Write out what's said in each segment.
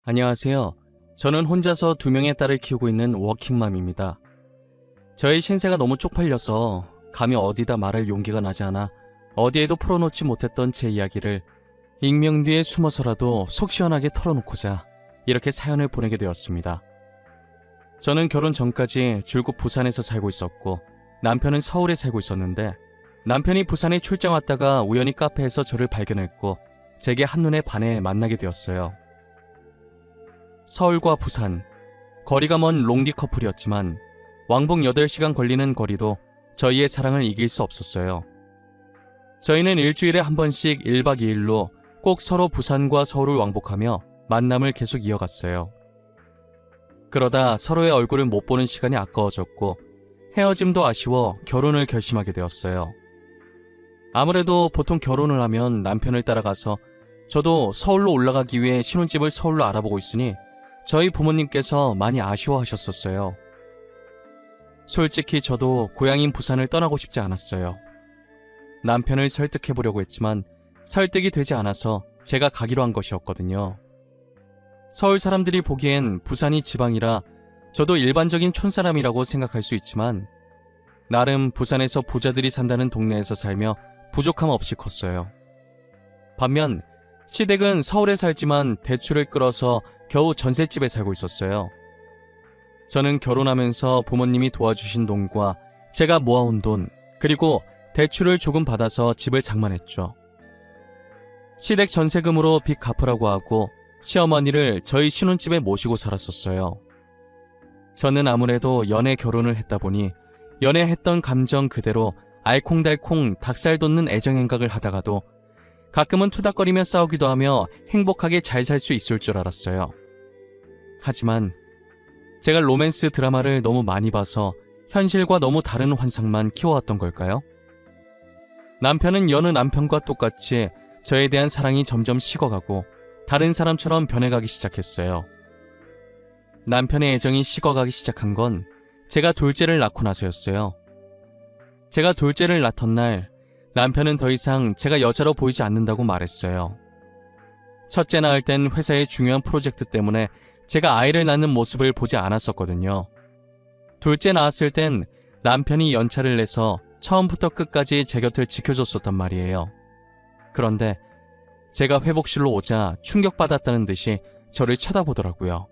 안녕하세요. 저는 혼자서 2명의 딸을 키우고 있는 워킹맘입니다. 저의 신세가 너무 쪽팔려서 감히 어디다 말할 용기가 나지 않아 어디에도 풀어놓지 못했던 제 이야기를 익명 뒤에 숨어서라도 속 시원하게 털어놓고자 이렇게 사연을 보내게 되었습니다. 저는 결혼 전까지 줄곧 부산에서 살고 있었고 남편은 서울에 살고 있었는데, 남편이 부산에 출장 왔다가 우연히 카페에서 저를 발견했고 제게 한눈에 반해 만나게 되었어요. 서울과 부산, 거리가 먼 롱디 커플이었지만 왕복 8시간 걸리는 거리도 저희의 사랑을 이길 수 없었어요. 저희는 일주일에 한 번씩 1박 2일로 꼭 서로 부산과 서울을 왕복하며 만남을 계속 이어갔어요. 그러다 서로의 얼굴을 못 보는 시간이 아까워졌고 헤어짐도 아쉬워 결혼을 결심하게 되었어요. 아무래도 보통 결혼을 하면 남편을 따라가서, 저도 서울로 올라가기 위해 신혼집을 서울로 알아보고 있으니 저희 부모님께서 많이 아쉬워하셨었어요. 솔직히 저도 고향인 부산을 떠나고 싶지 않았어요. 남편을 설득해보려고 했지만 설득이 되지 않아서 제가 가기로 한 것이었거든요. 서울 사람들이 보기엔 부산이 지방이라 저도 일반적인 촌사람이라고 생각할 수 있지만, 나름 부산에서 부자들이 산다는 동네에서 살며 부족함 없이 컸어요. 반면 시댁은 서울에 살지만 대출을 끌어서 겨우 전셋집에 살고 있었어요. 저는 결혼하면서 부모님이 도와주신 돈과 제가 모아온 돈, 그리고 대출을 조금 받아서 집을 장만했죠. 시댁 전세금으로 빚 갚으라고 하고 시어머니를 저희 신혼집에 모시고 살았었어요. 저는 아무래도 연애 결혼을 했다 보니 연애했던 감정 그대로 알콩달콩 닭살 돋는 애정행각을 하다가도 가끔은 투닥거리며 싸우기도 하며 행복하게 잘 살 수 있을 줄 알았어요. 하지만 제가 로맨스 드라마를 너무 많이 봐서 현실과 너무 다른 환상만 키워왔던 걸까요? 남편은 여느 남편과 똑같이 저에 대한 사랑이 점점 식어가고 다른 사람처럼 변해가기 시작했어요. 남편의 애정이 식어가기 시작한 건 제가 둘째를 낳고 나서였어요. 제가 둘째를 낳던 날 남편은 더 이상 제가 여자로 보이지 않는다고 말했어요. 첫째 낳을 땐 회사의 중요한 프로젝트 때문에 제가 아이를 낳는 모습을 보지 않았었거든요. 둘째 낳았을 땐 남편이 연차를 내서 처음부터 끝까지 제 곁을 지켜줬었단 말이에요. 그런데 제가 회복실로 오자 충격받았다는 듯이 저를 쳐다보더라고요.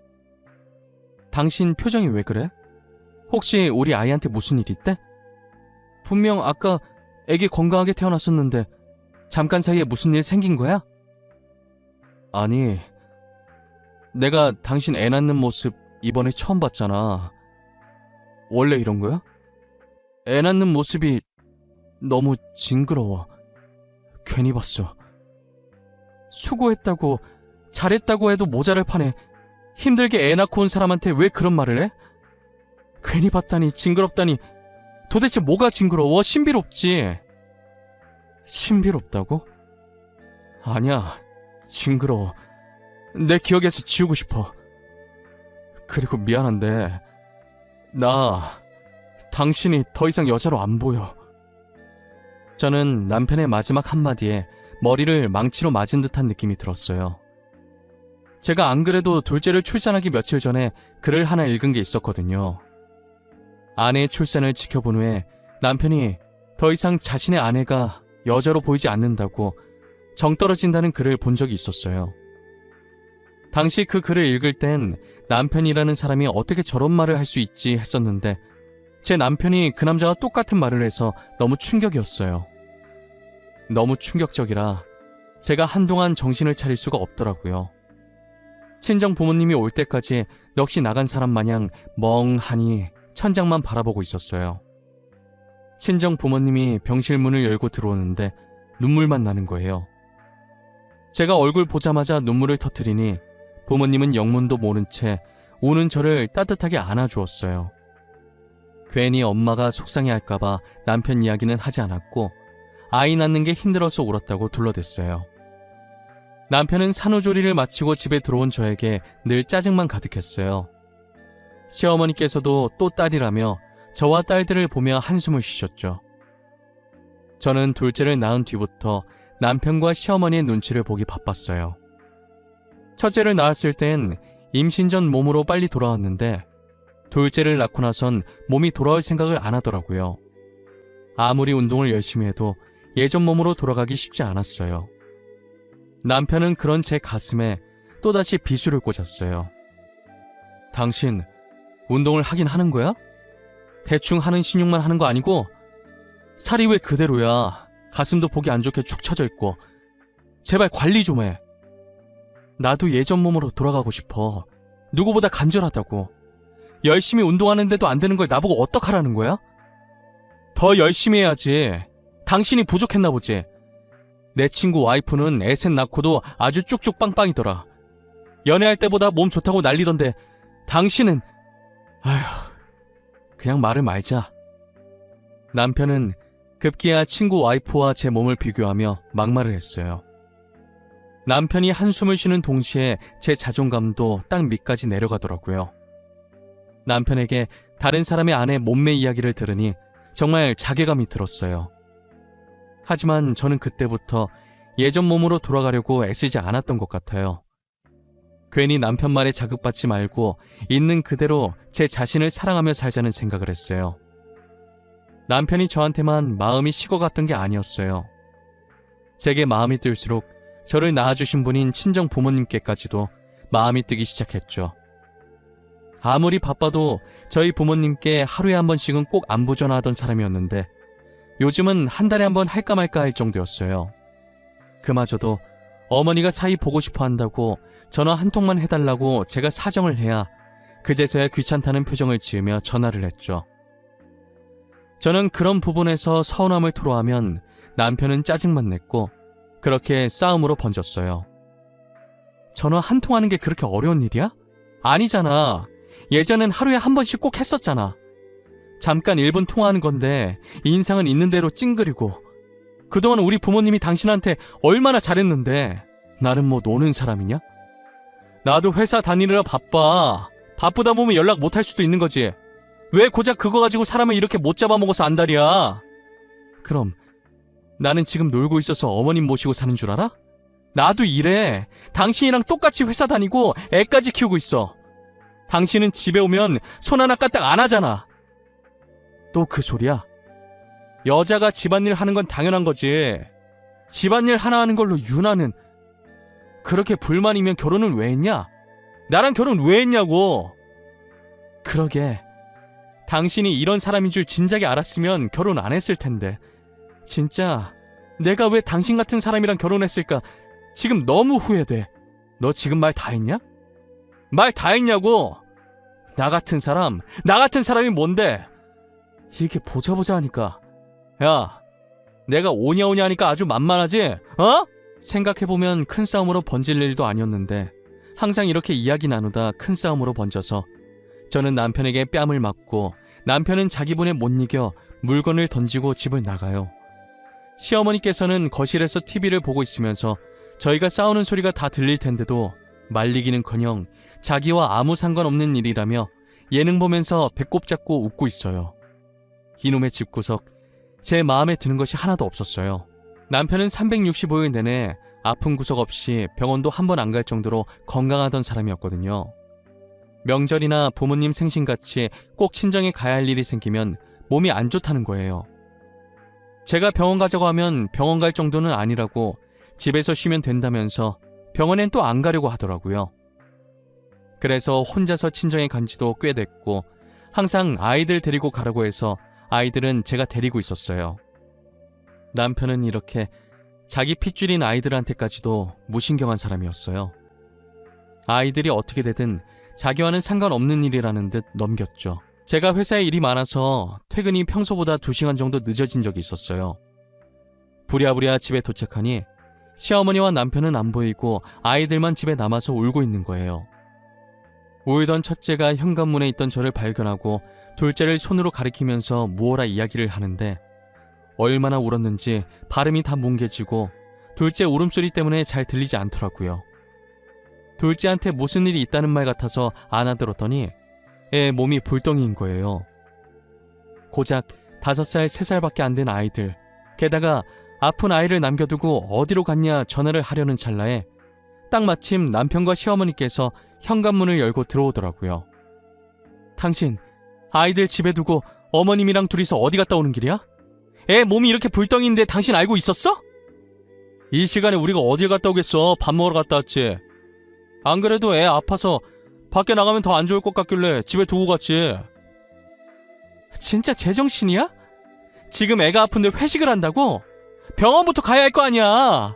당신 표정이 왜 그래? 혹시 우리 아이한테 무슨 일 있대? 분명 아까 애기 건강하게 태어났었는데 잠깐 사이에 무슨 일 생긴 거야? 아니, 내가 당신 애 낳는 모습 이번에 처음 봤잖아. 원래 이런 거야? 애 낳는 모습이 너무 징그러워. 괜히 봤어. 수고했다고, 잘했다고 해도 모자랄 판에 힘들게 애 낳고 온 사람한테 왜 그런 말을 해? 괜히 봤다니, 징그럽다니. 도대체 뭐가 징그러워? 신비롭지. 신비롭다고? 아니야, 징그러워. 내 기억에서 지우고 싶어. 그리고 미안한데 나 당신이 더 이상 여자로 안 보여. 저는 남편의 마지막 한마디에 머리를 망치로 맞은 듯한 느낌이 들었어요. 제가 안 그래도 둘째를 출산하기 며칠 전에 글을 하나 읽은 게 있었거든요. 아내의 출산을 지켜본 후에 남편이 더 이상 자신의 아내가 여자로 보이지 않는다고 정 떨어진다는 글을 본 적이 있었어요. 당시 그 글을 읽을 땐 남편이라는 사람이 어떻게 저런 말을 할 수 있지 했었는데, 제 남편이 그 남자와 똑같은 말을 해서 너무 충격이었어요. 너무 충격적이라 제가 한동안 정신을 차릴 수가 없더라고요. 친정 부모님이 올 때까지 넋이 나간 사람 마냥 멍하니 천장만 바라보고 있었어요. 친정 부모님이 병실 문을 열고 들어오는데 눈물만 나는 거예요. 제가 얼굴 보자마자 눈물을 터뜨리니 부모님은 영문도 모른 채 우는 저를 따뜻하게 안아주었어요. 괜히 엄마가 속상해할까봐 남편 이야기는 하지 않았고 아이 낳는 게 힘들어서 울었다고 둘러댔어요. 남편은 산후조리를 마치고 집에 들어온 저에게 늘 짜증만 가득했어요. 시어머니께서도 또 딸이라며 저와 딸들을 보며 한숨을 쉬셨죠. 저는 둘째를 낳은 뒤부터 남편과 시어머니의 눈치를 보기 바빴어요. 첫째를 낳았을 땐 임신 전 몸으로 빨리 돌아왔는데 둘째를 낳고 나선 몸이 돌아올 생각을 안 하더라고요. 아무리 운동을 열심히 해도 예전 몸으로 돌아가기 쉽지 않았어요. 남편은 그런 제 가슴에 또다시 비수를 꽂았어요. 당신 운동을 하긴 하는 거야? 대충 하는 신용만 하는 거 아니고? 살이 왜 그대로야? 가슴도 보기 안 좋게 축 처져 있고. 제발 관리 좀 해. 나도 예전 몸으로 돌아가고 싶어. 누구보다 간절하다고. 열심히 운동하는데도 안 되는 걸 나보고 어떡하라는 거야? 더 열심히 해야지. 당신이 부족했나 보지. 내 친구 와이프는 애셋 낳고도 아주 쭉쭉 빵빵이더라. 연애할 때보다 몸 좋다고 난리던데 당신은... 아휴, 그냥 말을 말자. 남편은 급기야 친구 와이프와 제 몸을 비교하며 막말을 했어요. 남편이 한숨을 쉬는 동시에 제 자존감도 땅 밑까지 내려가더라고요. 남편에게 다른 사람의 아내 몸매 이야기를 들으니 정말 자괴감이 들었어요. 하지만 저는 그때부터 예전 몸으로 돌아가려고 애쓰지 않았던 것 같아요. 괜히 남편 말에 자극받지 말고 있는 그대로 제 자신을 사랑하며 살자는 생각을 했어요. 남편이 저한테만 마음이 식어갔던 게 아니었어요. 제게 마음이 뜰수록 저를 낳아주신 분인 친정 부모님께까지도 마음이 뜨기 시작했죠. 아무리 바빠도 저희 부모님께 하루에 한 번씩은 꼭 안부 전화하던 사람이었는데 요즘은 한 달에 한 번 할까 말까 할 정도였어요. 그마저도 어머니가 사이 보고 싶어 한다고 전화 한 통만 해달라고 제가 사정을 해야 그제서야 귀찮다는 표정을 지으며 전화를 했죠. 저는 그런 부분에서 서운함을 토로하면 남편은 짜증만 냈고 그렇게 싸움으로 번졌어요. 전화 한 통 하는 게 그렇게 어려운 일이야? 아니잖아. 예전엔 하루에 한 번씩 꼭 했었잖아. 잠깐 1분 통화하는 건데 인상은 있는 대로 찡그리고. 그동안 우리 부모님이 당신한테 얼마나 잘했는데 나는 뭐 노는 사람이냐? 나도 회사 다니느라 바빠. 바쁘다 보면 연락 못 할 수도 있는 거지. 왜 고작 그거 가지고 사람을 이렇게 못 잡아먹어서 안달이야? 그럼 나는 지금 놀고 있어서 어머님 모시고 사는 줄 알아? 나도 일해. 당신이랑 똑같이 회사 다니고 애까지 키우고 있어. 당신은 집에 오면 손 하나 까딱 안 하잖아. 또 그 소리야? 여자가 집안일 하는 건 당연한 거지. 집안일 하나 하는 걸로 유나는... 그렇게 불만이면 결혼은 왜 했냐? 나랑 결혼 왜 했냐고. 그러게. 당신이 이런 사람인 줄 진작에 알았으면 결혼 안 했을 텐데. 진짜 내가 왜 당신 같은 사람이랑 결혼했을까 지금 너무 후회돼. 너 지금 말 다 했냐? 말 다 했냐고. 나 같은 사람이 뭔데? 이게 보자 하니까. 야, 내가 오냐오냐 하니까 아주 만만하지? 어? 생각해보면 큰 싸움으로 번질 일도 아니었는데 항상 이렇게 이야기 나누다 큰 싸움으로 번져서 저는 남편에게 뺨을 맞고 남편은 자기 분에 못 이겨 물건을 던지고 집을 나가요. 시어머니께서는 거실에서 TV를 보고 있으면서 저희가 싸우는 소리가 다 들릴 텐데도 말리기는커녕 자기와 아무 상관없는 일이라며 예능 보면서 배꼽 잡고 웃고 있어요. 이놈의 집구석, 제 마음에 드는 것이 하나도 없었어요. 남편은 365일 내내 아픈 구석 없이 병원도 한 번 안 갈 정도로 건강하던 사람이었거든요. 명절이나 부모님 생신같이 꼭 친정에 가야 할 일이 생기면 몸이 안 좋다는 거예요. 제가 병원 가자고 하면 병원 갈 정도는 아니라고 집에서 쉬면 된다면서 병원엔 또 안 가려고 하더라고요. 그래서 혼자서 친정에 간 지도 꽤 됐고 항상 아이들 데리고 가라고 해서 아이들은 제가 데리고 있었어요. 남편은 이렇게 자기 핏줄인 아이들한테까지도 무신경한 사람이었어요. 아이들이 어떻게 되든 자기와는 상관없는 일이라는 듯 넘겼죠. 제가 회사에 일이 많아서 퇴근이 평소보다 2시간 정도 늦어진 적이 있었어요. 부랴부랴 집에 도착하니 시어머니와 남편은 안 보이고 아이들만 집에 남아서 울고 있는 거예요. 울던 첫째가 현관문에 있던 저를 발견하고 둘째를 손으로 가리키면서 무어라 이야기를 하는데 얼마나 울었는지 발음이 다 뭉개지고 둘째 울음소리 때문에 잘 들리지 않더라고요. 둘째한테 무슨 일이 있다는 말 같아서 안아들었더니 애 몸이 불덩이인 거예요. 고작 5살, 3살밖에 안 된 아이들, 게다가 아픈 아이를 남겨두고 어디로 갔냐 전화를 하려는 찰나에 딱 마침 남편과 시어머니께서 현관문을 열고 들어오더라고요. 당신 아이들 집에 두고 어머님이랑 둘이서 어디 갔다 오는 길이야? 애 몸이 이렇게 불덩이인데 당신 알고 있었어? 이 시간에 우리가 어딜 갔다 오겠어. 밥 먹으러 갔다 왔지. 안 그래도 애 아파서 밖에 나가면 더 안 좋을 것 같길래 집에 두고 갔지. 진짜 제정신이야? 지금 애가 아픈데 회식을 한다고? 병원부터 가야 할 거 아니야.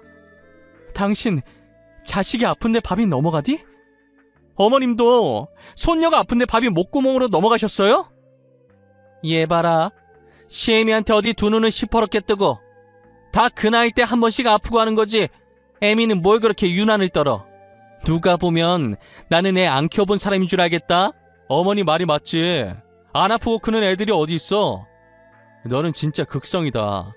당신 자식이 아픈데 밥이 넘어가디? 어머님도 손녀가 아픈데 밥이 목구멍으로 넘어가셨어요? 얘 봐라. 시애미한테 어디 두 눈을 시퍼렇게 뜨고 다 그 나이 때 한 번씩 아프고 하는 거지. 애미는 뭘 그렇게 유난을 떨어. 누가 보면 나는 애 안 키워본 사람인 줄 알겠다. 어머니 말이 맞지. 안 아프고 크는 애들이 어디 있어. 너는 진짜 극성이다.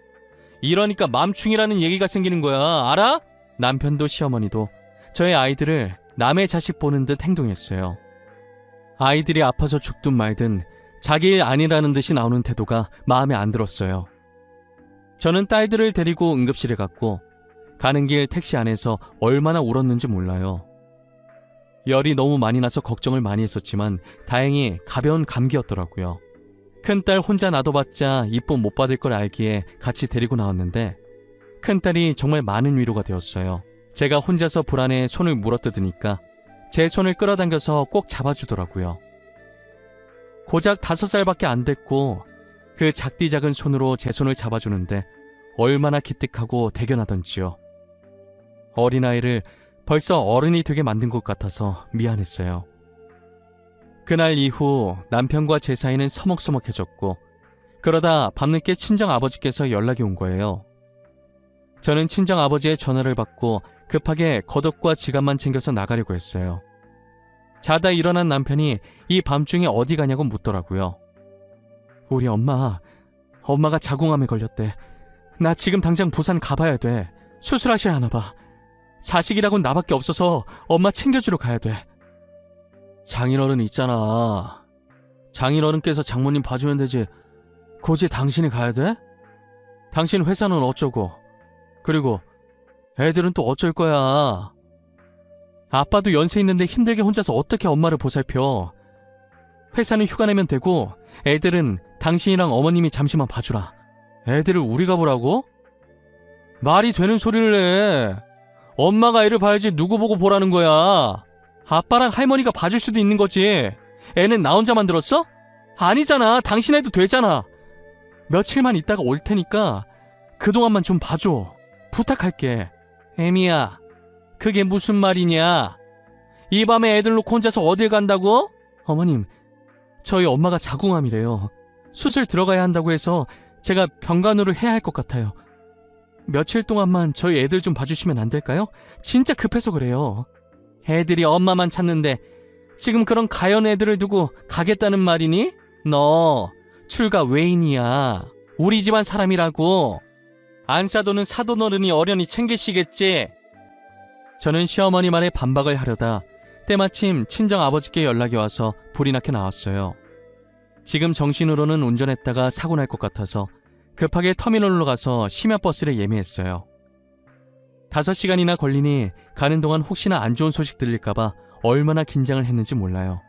이러니까 맘충이라는 얘기가 생기는 거야. 알아? 남편도 시어머니도 저의 아이들을 남의 자식 보는 듯 행동했어요. 아이들이 아파서 죽든 말든 자기 일 아니라는 듯이 나오는 태도가 마음에 안 들었어요. 저는 딸들을 데리고 응급실에 갔고 가는 길 택시 안에서 얼마나 울었는지 몰라요. 열이 너무 많이 나서 걱정을 많이 했었지만 다행히 가벼운 감기였더라고요. 큰딸 혼자 놔둬봤자 이쁨 못 받을 걸 알기에 같이 데리고 나왔는데 큰딸이 정말 많은 위로가 되었어요. 제가 혼자서 불안해 손을 물어뜯으니까 제 손을 끌어당겨서 꼭 잡아주더라고요. 고작 5살밖에 안 됐고 그 작디 작은 손으로 제 손을 잡아주는데 얼마나 기특하고 대견하던지요. 어린아이를 벌써 어른이 되게 만든 것 같아서 미안했어요. 그날 이후 남편과 제 사이는 서먹서먹해졌고 그러다 밤늦게 친정아버지께서 연락이 온 거예요. 저는 친정아버지의 전화를 받고 급하게 겉옷과 지갑만 챙겨서 나가려고 했어요. 자다 일어난 남편이 이 밤중에 어디 가냐고 묻더라고요. 우리 엄마가 자궁암에 걸렸대. 나 지금 당장 부산 가봐야 돼. 수술하셔야 하나 봐. 자식이라곤 나밖에 없어서 엄마 챙겨주러 가야 돼. 장인어른 있잖아. 장인어른께서 장모님 봐주면 되지. 굳이 당신이 가야 돼? 당신 회사는 어쩌고. 그리고 애들은 또 어쩔 거야. 아빠도 연세 있는데 힘들게 혼자서 어떻게 엄마를 보살펴. 회사는 휴가 내면 되고 애들은 당신이랑 어머님이 잠시만 봐주라. 애들을 우리가 보라고? 말이 되는 소리를 해. 엄마가 애를 봐야지 누구 보고 보라는 거야. 아빠랑 할머니가 봐줄 수도 있는 거지. 애는 나 혼자 만들었어? 아니잖아. 당신 애도 되잖아. 며칠만 있다가 올 테니까 그동안만 좀 봐줘. 부탁할게. 애미야, 그게 무슨 말이냐? 이 밤에 애들 놓고 혼자서 어딜 간다고? 어머님, 저희 엄마가 자궁암이래요. 수술 들어가야 한다고 해서 제가 병간호를 해야 할 것 같아요. 며칠 동안만 저희 애들 좀 봐주시면 안 될까요? 진짜 급해서 그래요. 애들이 엄마만 찾는데 지금 그런 가연 애들을 두고 가겠다는 말이니? 너 출가 외인이야. 우리 집안 사람이라고. 안 사도는 사돈 어른이 어련히 챙기시겠지. 저는 시어머니 말에 반박을 하려다 때마침 친정아버지께 연락이 와서 불이 나게 나왔어요. 지금 정신으로는 운전했다가 사고 날 것 같아서 급하게 터미널로 가서 심야버스를 예매했어요. 5시간이나 걸리니 가는 동안 혹시나 안 좋은 소식 들릴까봐 얼마나 긴장을 했는지 몰라요.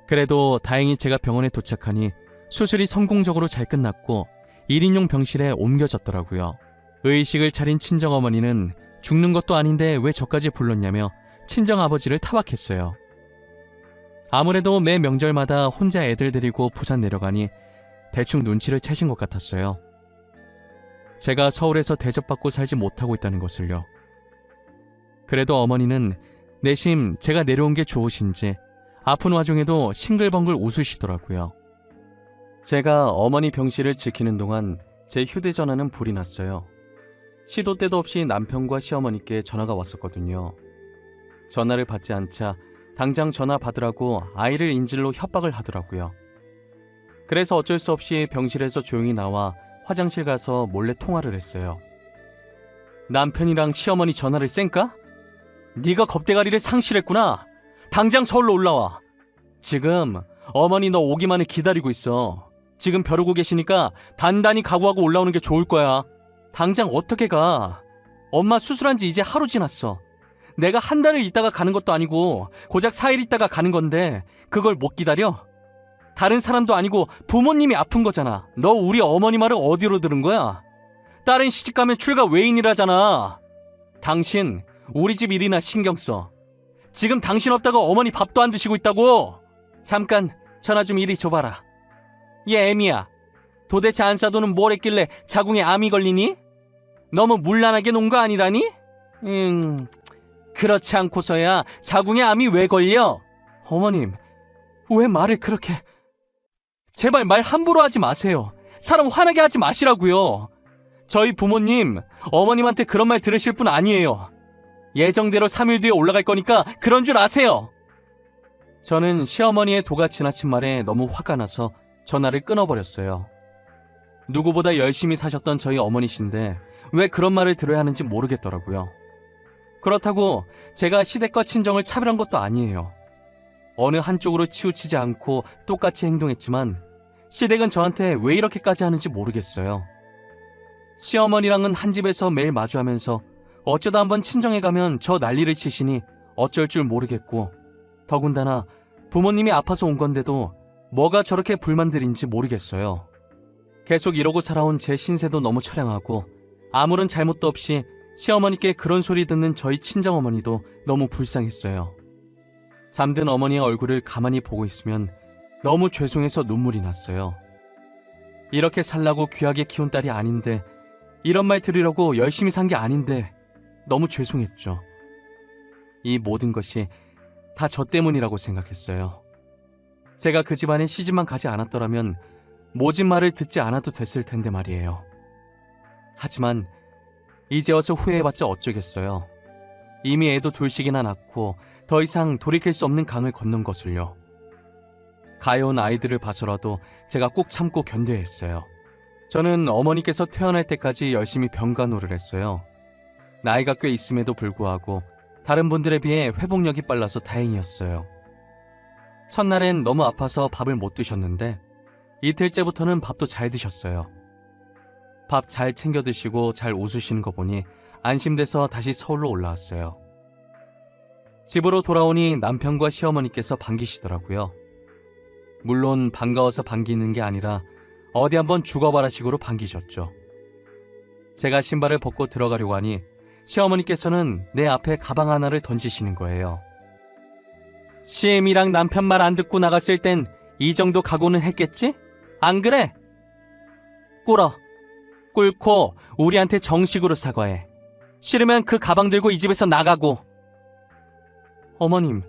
그래도 다행히 제가 병원에 도착하니 수술이 성공적으로 잘 끝났고 1인용 병실에 옮겨졌더라고요. 의식을 차린 친정어머니는 죽는 것도 아닌데 왜 저까지 불렀냐며 친정아버지를 타박했어요. 아무래도 매 명절마다 혼자 애들 데리고 부산 내려가니 대충 눈치를 채신 것 같았어요. 제가 서울에서 대접받고 살지 못하고 있다는 것을요. 그래도 어머니는 내심 제가 내려온 게 좋으신지 아픈 와중에도 싱글벙글 웃으시더라고요. 제가 어머니 병실을 지키는 동안 제 휴대전화는 불이 났어요. 시도 때도 없이 남편과 시어머니께 전화가 왔었거든요. 전화를 받지 않자 당장 전화 받으라고 아이를 인질로 협박을 하더라고요. 그래서 어쩔 수 없이 병실에서 조용히 나와 화장실 가서 몰래 통화를 했어요. 남편이랑 시어머니 전화를 쌩까? 네가 겁대가리를 상실했구나. 당장 서울로 올라와. 지금 어머니 너 오기만을 기다리고 있어. 지금 벼르고 계시니까 단단히 각오하고 올라오는 게 좋을 거야. 당장 어떻게 가? 엄마 수술한 지 이제 하루 지났어. 내가 한 달을 있다가 가는 것도 아니고 고작 4일 있다가 가는 건데 그걸 못 기다려? 다른 사람도 아니고 부모님이 아픈 거잖아. 너 우리 어머니 말을 어디로 들은 거야? 딸은 시집가면 출가 외인이라잖아. 당신 우리 집 일이나 신경 써. 지금 당신 없다가 어머니 밥도 안 드시고 있다고. 잠깐 전화 좀 이리 줘봐라. 얘 애미야, 도대체 안사도는 뭘 했길래 자궁에 암이 걸리니? 너무 문란하게 논 거 아니라니? 그렇지 않고서야 자궁에 암이 왜 걸려? 어머님, 왜 말을 그렇게... 제발 말 함부로 하지 마세요. 사람 화나게 하지 마시라고요. 저희 부모님, 어머님한테 그런 말 들으실 분 아니에요. 예정대로 3일 뒤에 올라갈 거니까 그런 줄 아세요. 저는 시어머니의 도가 지나친 말에 너무 화가 나서 전화를 끊어버렸어요. 누구보다 열심히 사셨던 저희 어머니신데 왜 그런 말을 들어야 하는지 모르겠더라고요. 그렇다고 제가 시댁과 친정을 차별한 것도 아니에요. 어느 한쪽으로 치우치지 않고 똑같이 행동했지만 시댁은 저한테 왜 이렇게까지 하는지 모르겠어요. 시어머니랑은 한 집에서 매일 마주하면서 어쩌다 한번 친정에 가면 저 난리를 치시니 어쩔 줄 모르겠고, 더군다나 부모님이 아파서 온 건데도 뭐가 저렇게 불만들인지 모르겠어요. 계속 이러고 살아온 제 신세도 너무 처량하고 아무런 잘못도 없이 시어머니께 그런 소리 듣는 저희 친정어머니도 너무 불쌍했어요. 잠든 어머니의 얼굴을 가만히 보고 있으면 너무 죄송해서 눈물이 났어요. 이렇게 살라고 귀하게 키운 딸이 아닌데, 이런 말 들으려고 열심히 산 게 아닌데 너무 죄송했죠. 이 모든 것이 다 저 때문이라고 생각했어요. 제가 그 집안에 시집만 가지 않았더라면 모진 말을 듣지 않아도 됐을 텐데 말이에요. 하지만 이제 와서 후회해봤자 어쩌겠어요. 이미 애도 둘씩이나 낳고 더 이상 돌이킬 수 없는 강을 건넌 것을요. 가여운 아이들을 봐서라도 제가 꼭 참고 견뎌야 했어요. 저는 어머니께서 퇴원할 때까지 열심히 병간호를 했어요. 나이가 꽤 있음에도 불구하고 다른 분들에 비해 회복력이 빨라서 다행이었어요. 첫날엔 너무 아파서 밥을 못 드셨는데 이틀째부터는 밥도 잘 드셨어요. 밥 잘 챙겨 드시고 잘 웃으시는 거 보니 안심돼서 다시 서울로 올라왔어요. 집으로 돌아오니 남편과 시어머니께서 반기시더라고요. 물론 반가워서 반기는 게 아니라 어디 한번 죽어봐라 식으로 반기셨죠. 제가 신발을 벗고 들어가려고 하니 시어머니께서는 내 앞에 가방 하나를 던지시는 거예요. 시엠이랑 남편 말 안 듣고 나갔을 땐 이 정도 각오는 했겠지? 안 그래? 꿇어. 꿇고 우리한테 정식으로 사과해. 싫으면 그 가방 들고 이 집에서 나가고. 어머님,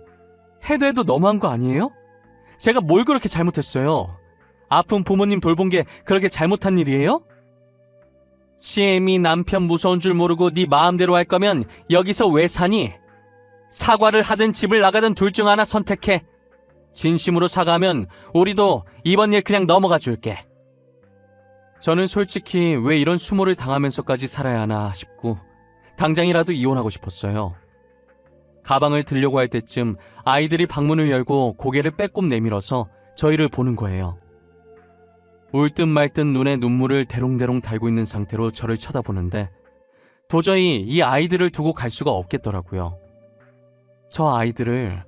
해도 너무한 거 아니에요? 제가 뭘 그렇게 잘못했어요? 아픈 부모님 돌본 게 그렇게 잘못한 일이에요? 시엠이 남편 무서운 줄 모르고 네 마음대로 할 거면 여기서 왜 사니? 사과를 하든 집을 나가든 둘 중 하나 선택해. 진심으로 사과하면 우리도 이번 일 그냥 넘어가 줄게. 저는 솔직히 왜 이런 수모를 당하면서까지 살아야 하나 싶고 당장이라도 이혼하고 싶었어요. 가방을 들려고 할 때쯤 아이들이 방문을 열고 고개를 빼꼼 내밀어서 저희를 보는 거예요. 울 듯 말 듯 눈에 눈물을 대롱대롱 달고 있는 상태로 저를 쳐다보는데 도저히 이 아이들을 두고 갈 수가 없겠더라고요. 저 아이들을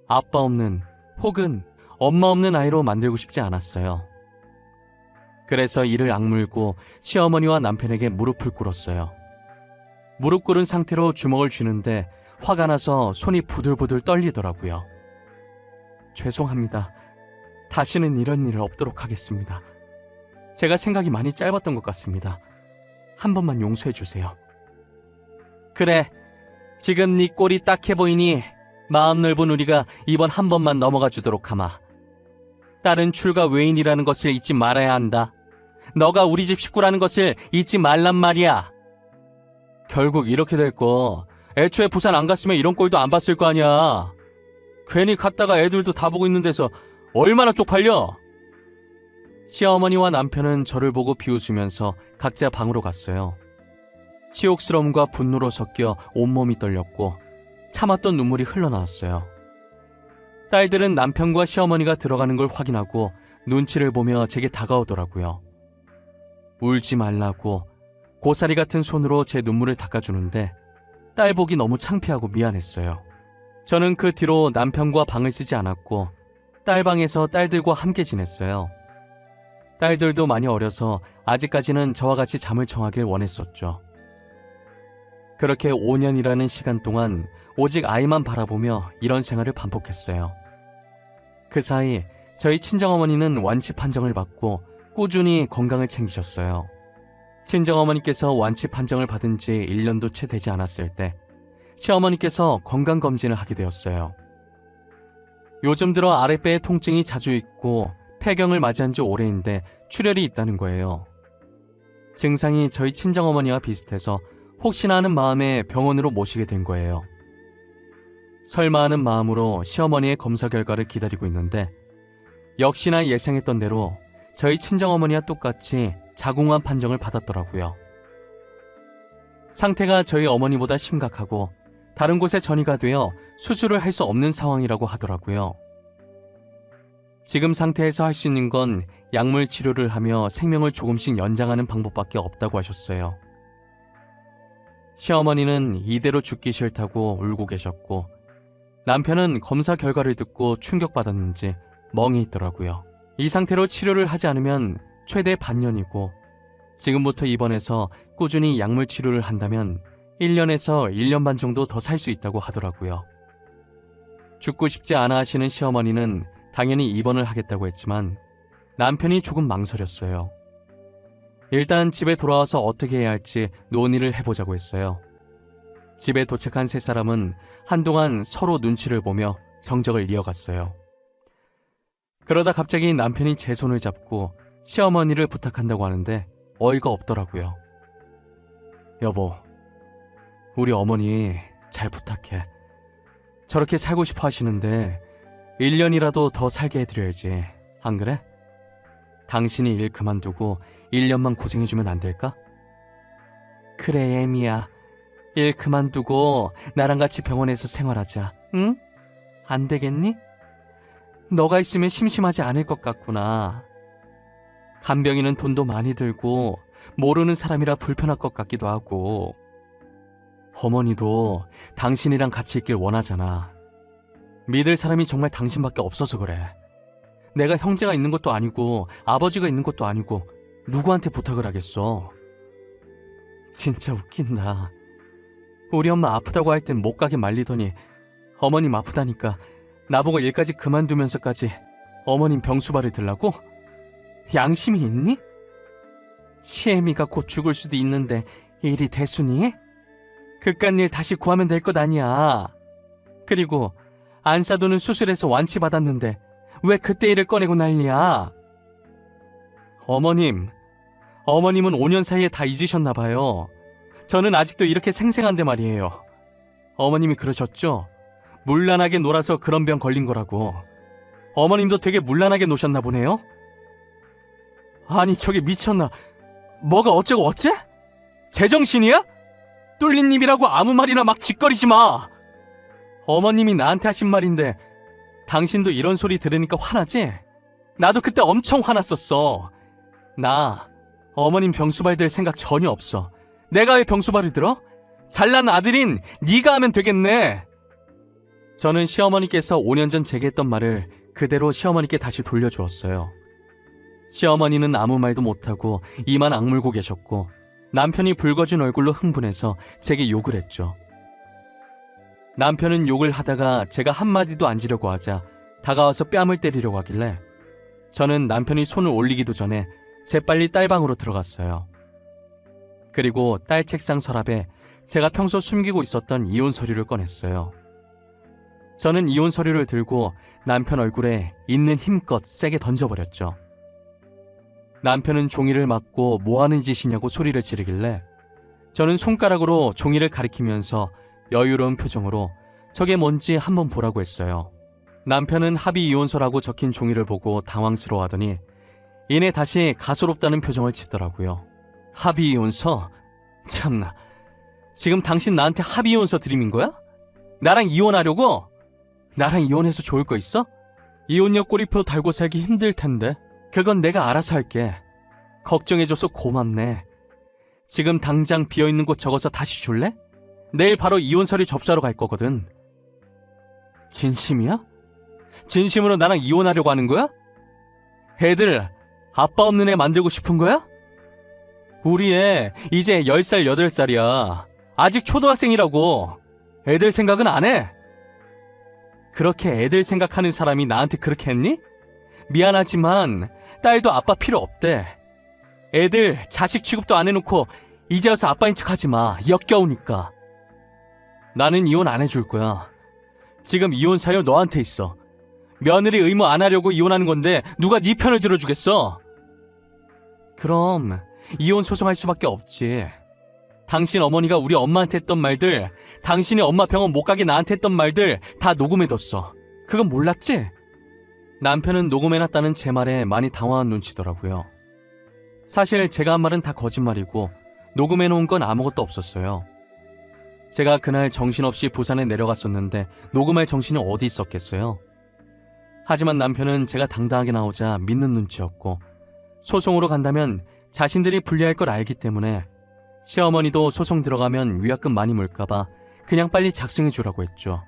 아빠 없는 혹은 엄마 없는 아이로 만들고 싶지 않았어요. 그래서 이를 악물고 시어머니와 남편에게 무릎을 꿇었어요. 무릎 꿇은 상태로 주먹을 쥐는데 화가 나서 손이 부들부들 떨리더라고요. 죄송합니다. 다시는 이런 일 없도록 하겠습니다. 제가 생각이 많이 짧았던 것 같습니다. 한 번만 용서해 주세요. 그래, 지금 네 꼴이 딱해 보이니 마음 넓은 우리가 이번 한 번만 넘어가 주도록 하마. 딸은 출가 외인이라는 것을 잊지 말아야 한다. 너가 우리 집 식구라는 것을 잊지 말란 말이야. 결국 이렇게 될 거 애초에 부산 안 갔으면 이런 꼴도 안 봤을 거 아니야. 괜히 갔다가 애들도 다 보고 있는 데서 얼마나 쪽팔려. 시어머니와 남편은 저를 보고 비웃으면서 각자 방으로 갔어요. 치욕스러움과 분노로 섞여 온몸이 떨렸고 참았던 눈물이 흘러나왔어요. 딸들은 남편과 시어머니가 들어가는 걸 확인하고 눈치를 보며 제게 다가오더라고요. 울지 말라고 고사리 같은 손으로 제 눈물을 닦아주는데 딸 보기 너무 창피하고 미안했어요. 저는 그 뒤로 남편과 방을 쓰지 않았고 딸 방에서 딸들과 함께 지냈어요. 딸들도 많이 어려서 아직까지는 저와 같이 잠을 청하길 원했었죠. 그렇게 5년이라는 시간 동안 오직 아이만 바라보며 이런 생활을 반복했어요. 그 사이 저희 친정어머니는 완치 판정을 받고 꾸준히 건강을 챙기셨어요. 친정어머니께서 완치 판정을 받은 지 1년도 채 되지 않았을 때 시어머니께서 건강검진을 하게 되었어요. 요즘 들어 아랫배에 통증이 자주 있고 폐경을 맞이한 지 오래인데 출혈이 있다는 거예요. 증상이 저희 친정어머니와 비슷해서 혹시나 하는 마음에 병원으로 모시게 된 거예요. 설마 하는 마음으로 시어머니의 검사 결과를 기다리고 있는데 역시나 예상했던 대로 저희 친정어머니와 똑같이 자궁암 판정을 받았더라고요. 상태가 저희 어머니보다 심각하고 다른 곳에 전이가 되어 수술을 할 수 없는 상황이라고 하더라고요. 지금 상태에서 할 수 있는 건 약물 치료를 하며 생명을 조금씩 연장하는 방법밖에 없다고 하셨어요. 시어머니는 이대로 죽기 싫다고 울고 계셨고 남편은 검사 결과를 듣고 충격받았는지 멍해 있더라고요. 이 상태로 치료를 하지 않으면 최대 반년이고 지금부터 입원해서 꾸준히 약물 치료를 한다면 1년에서 1년 반 정도 더 살 수 있다고 하더라고요. 죽고 싶지 않아 하시는 시어머니는 당연히 입원을 하겠다고 했지만 남편이 조금 망설였어요. 일단 집에 돌아와서 어떻게 해야 할지 논의를 해보자고 했어요. 집에 도착한 세 사람은 한동안 서로 눈치를 보며 정적을 이어갔어요. 그러다 갑자기 남편이 제 손을 잡고 시어머니를 부탁한다고 하는데 어이가 없더라고요. 여보, 우리 어머니 잘 부탁해. 저렇게 살고 싶어 하시는데 1년이라도 더 살게 해드려야지. 안 그래? 당신이 일 그만두고 1년만 고생해주면 안 될까? 그래, 애미야. 일 그만두고 나랑 같이 병원에서 생활하자. 응? 안 되겠니? 너가 있으면 심심하지 않을 것 같구나. 간병인은 돈도 많이 들고 모르는 사람이라 불편할 것 같기도 하고 어머니도 당신이랑 같이 있길 원하잖아. 믿을 사람이 정말 당신밖에 없어서 그래. 내가 형제가 있는 것도 아니고 아버지가 있는 것도 아니고 누구한테 부탁을 하겠어. 진짜 웃긴다. 우리 엄마 아프다고 할 땐 못 가게 말리더니 어머님 아프다니까 나보고 일까지 그만두면서까지 어머님 병수발을 들라고? 양심이 있니? 시애미가 곧 죽을 수도 있는데 일이 대수니? 그깟 일 다시 구하면 될 것 아니야. 그리고 안사도는 수술해서 완치받았는데 왜 그때 일을 꺼내고 난리야? 어머님은 5년 사이에 다 잊으셨나 봐요. 저는 아직도 이렇게 생생한데 말이에요. 어머님이 그러셨죠? 문란하게 놀아서 그런 병 걸린 거라고. 어머님도 되게 문란하게 노셨나 보네요? 아니 저게 미쳤나? 뭐가 어쩌고 어째? 제정신이야? 뚫린 입이라고 아무 말이나 막 짓거리지 마. 어머님이 나한테 하신 말인데 당신도 이런 소리 들으니까 화나지? 나도 그때 엄청 화났었어. 나 어머님 병수발 들 생각 전혀 없어. 내가 왜 병수발을 들어? 잘난 아들인 네가 하면 되겠네. 저는 시어머니께서 5년 전 제게 했던 말을 그대로 시어머니께 다시 돌려주었어요. 시어머니는 아무 말도 못하고 이만 악물고 계셨고 남편이 붉어진 얼굴로 흥분해서 제게 욕을 했죠. 남편은 욕을 하다가 제가 한마디도 안 지려고 하자 다가와서 뺨을 때리려고 하길래 저는 남편이 손을 올리기도 전에 재빨리 딸 방으로 들어갔어요. 그리고 딸 책상 서랍에 제가 평소 숨기고 있었던 이혼 서류를 꺼냈어요. 저는 이혼 서류를 들고 남편 얼굴에 있는 힘껏 세게 던져버렸죠. 남편은 종이를 맞고 뭐하는 짓이냐고 소리를 지르길래 저는 손가락으로 종이를 가리키면서 여유로운 표정으로 저게 뭔지 한번 보라고 했어요. 남편은 합의 이혼서라고 적힌 종이를 보고 당황스러워하더니 이내 다시 가소롭다는 표정을 짓더라고요. 합의 이혼서? 참나, 지금 당신 나한테 합의 이혼서 드림인 거야? 나랑 이혼하려고? 나랑 이혼해서 좋을 거 있어? 이혼녀 꼬리표 달고 살기 힘들 텐데. 그건 내가 알아서 할게. 걱정해줘서 고맙네. 지금 당장 비어있는 곳 적어서 다시 줄래? 내일 바로 이혼 서류 접수하러 갈 거거든. 진심이야? 진심으로 나랑 이혼하려고 하는 거야? 애들 아빠 없는 애 만들고 싶은 거야? 우리 애 이제 10살 8살이야. 아직 초등학생이라고. 애들 생각은 안 해? 그렇게 애들 생각하는 사람이 나한테 그렇게 했니? 미안하지만 딸도 아빠 필요 없대. 애들 자식 취급도 안 해놓고 이제 와서 아빠인 척 하지 마. 역겨우니까. 나는 이혼 안 해줄 거야. 지금 이혼 사유 너한테 있어. 며느리 의무 안 하려고 이혼하는 건데 누가 네 편을 들어주겠어? 그럼 이혼 소송할 수밖에 없지. 당신 어머니가 우리 엄마한테 했던 말들, 당신이 엄마 병원 못 가게 나한테 했던 말들 다 녹음해뒀어. 그건 몰랐지? 남편은 녹음해놨다는 제 말에 많이 당황한 눈치더라고요. 사실 제가 한 말은 다 거짓말이고 녹음해놓은 건 아무것도 없었어요. 제가 그날 정신없이 부산에 내려갔었는데 녹음할 정신이 어디 있었겠어요. 하지만 남편은 제가 당당하게 나오자 믿는 눈치였고, 소송으로 간다면 자신들이 불리할 걸 알기 때문에 시어머니도 소송 들어가면 위약금 많이 물까봐 그냥 빨리 작성해 주라고 했죠.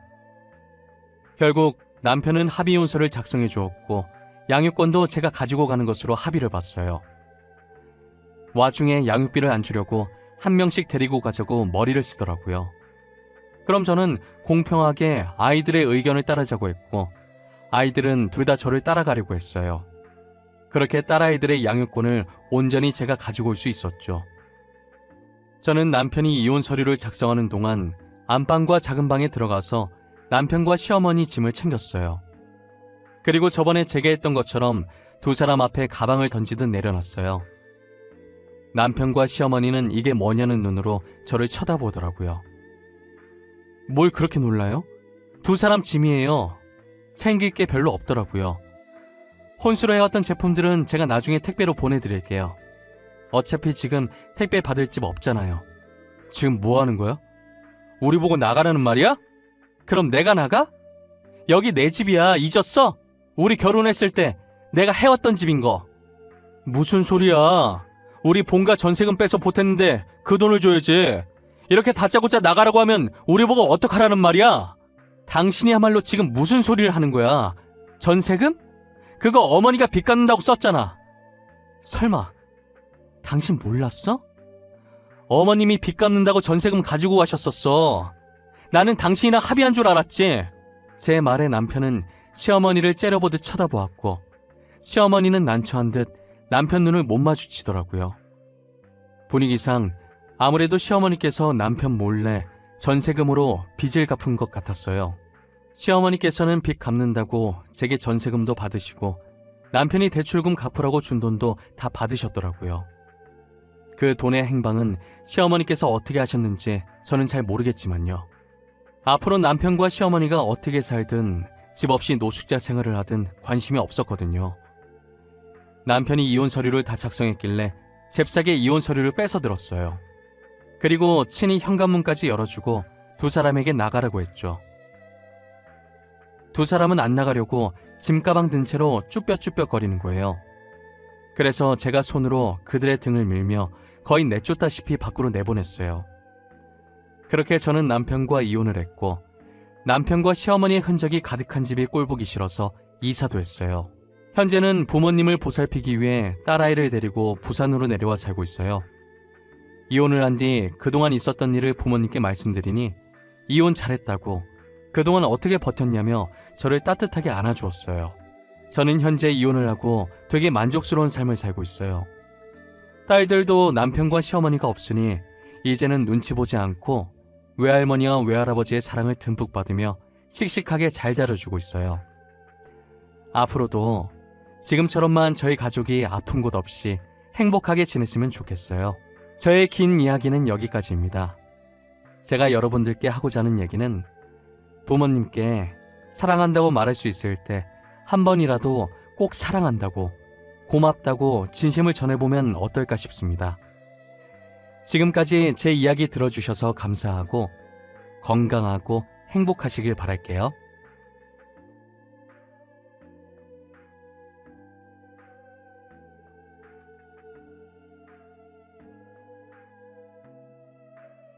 결국 남편은 합의혼서를 작성해 주었고 양육권도 제가 가지고 가는 것으로 합의를 봤어요. 와중에 양육비를 안 주려고 한 명씩 데리고 가자고 머리를 쓰더라고요. 그럼 저는 공평하게 아이들의 의견을 따르자고 했고, 아이들은 둘 다 저를 따라가려고 했어요. 그렇게 딸아이들의 양육권을 온전히 제가 가지고 올 수 있었죠. 저는 남편이 이혼 서류를 작성하는 동안 안방과 작은 방에 들어가서 남편과 시어머니 짐을 챙겼어요. 그리고 저번에 제가 했던 것처럼 두 사람 앞에 가방을 던지듯 내려놨어요. 남편과 시어머니는 이게 뭐냐는 눈으로 저를 쳐다보더라고요. 뭘 그렇게 놀라요? 두 사람 짐이에요. 챙길 게 별로 없더라고요. 혼수로 해왔던 제품들은 제가 나중에 택배로 보내드릴게요. 어차피 지금 택배 받을 집 없잖아요. 지금 뭐 하는 거야? 우리 보고 나가라는 말이야? 그럼 내가 나가? 여기 내 집이야. 잊었어? 우리 결혼했을 때 내가 해왔던 집인 거. 무슨 소리야? 우리 본가 전세금 빼서 보탰는데 그 돈을 줘야지. 이렇게 다짜고짜 나가라고 하면 우리 보고 어떡하라는 말이야? 당신이야말로 지금 무슨 소리를 하는 거야? 전세금? 그거 어머니가 빚 갚는다고 썼잖아. 설마 당신 몰랐어? 어머님이 빚 갚는다고 전세금 가지고 가셨었어. 나는 당신이랑 합의한 줄 알았지. 제 말에 남편은 시어머니를 째려보듯 쳐다보았고, 시어머니는 난처한 듯 남편 눈을 못 마주치더라고요. 분위기상 아무래도 시어머니께서 남편 몰래 전세금으로 빚을 갚은 것 같았어요. 시어머니께서는 빚 갚는다고 제게 전세금도 받으시고 남편이 대출금 갚으라고 준 돈도 다 받으셨더라고요. 그 돈의 행방은 시어머니께서 어떻게 하셨는지 저는 잘 모르겠지만요. 앞으로 남편과 시어머니가 어떻게 살든 집 없이 노숙자 생활을 하든 관심이 없었거든요. 남편이 이혼 서류를 다 작성했길래 잽싸게 이혼 서류를 뺏어 들었어요. 그리고 친히 현관문까지 열어주고 두 사람에게 나가라고 했죠. 두 사람은 안 나가려고 짐가방 든 채로 쭈뼛쭈뼛거리는 거예요. 그래서 제가 손으로 그들의 등을 밀며 거의 내쫓다시피 밖으로 내보냈어요. 그렇게 저는 남편과 이혼을 했고, 남편과 시어머니의 흔적이 가득한 집이 꼴보기 싫어서 이사도 했어요. 현재는 부모님을 보살피기 위해 딸아이를 데리고 부산으로 내려와 살고 있어요. 이혼을 한 뒤 그동안 있었던 일을 부모님께 말씀드리니 이혼 잘했다고, 그동안 어떻게 버텼냐며 저를 따뜻하게 안아주었어요. 저는 현재 이혼을 하고 되게 만족스러운 삶을 살고 있어요. 딸들도 남편과 시어머니가 없으니 이제는 눈치 보지 않고 외할머니와 외할아버지의 사랑을 듬뿍 받으며 씩씩하게 잘 자라주고 있어요. 앞으로도 지금처럼만 저희 가족이 아픈 곳 없이 행복하게 지냈으면 좋겠어요. 저의 긴 이야기는 여기까지입니다. 제가 여러분들께 하고자 하는 얘기는 부모님께 사랑한다고 말할 수 있을 때 한 번이라도 꼭 사랑한다고, 고맙다고 진심을 전해보면 어떨까 싶습니다. 지금까지 제 이야기 들어주셔서 감사하고 건강하고 행복하시길 바랄게요.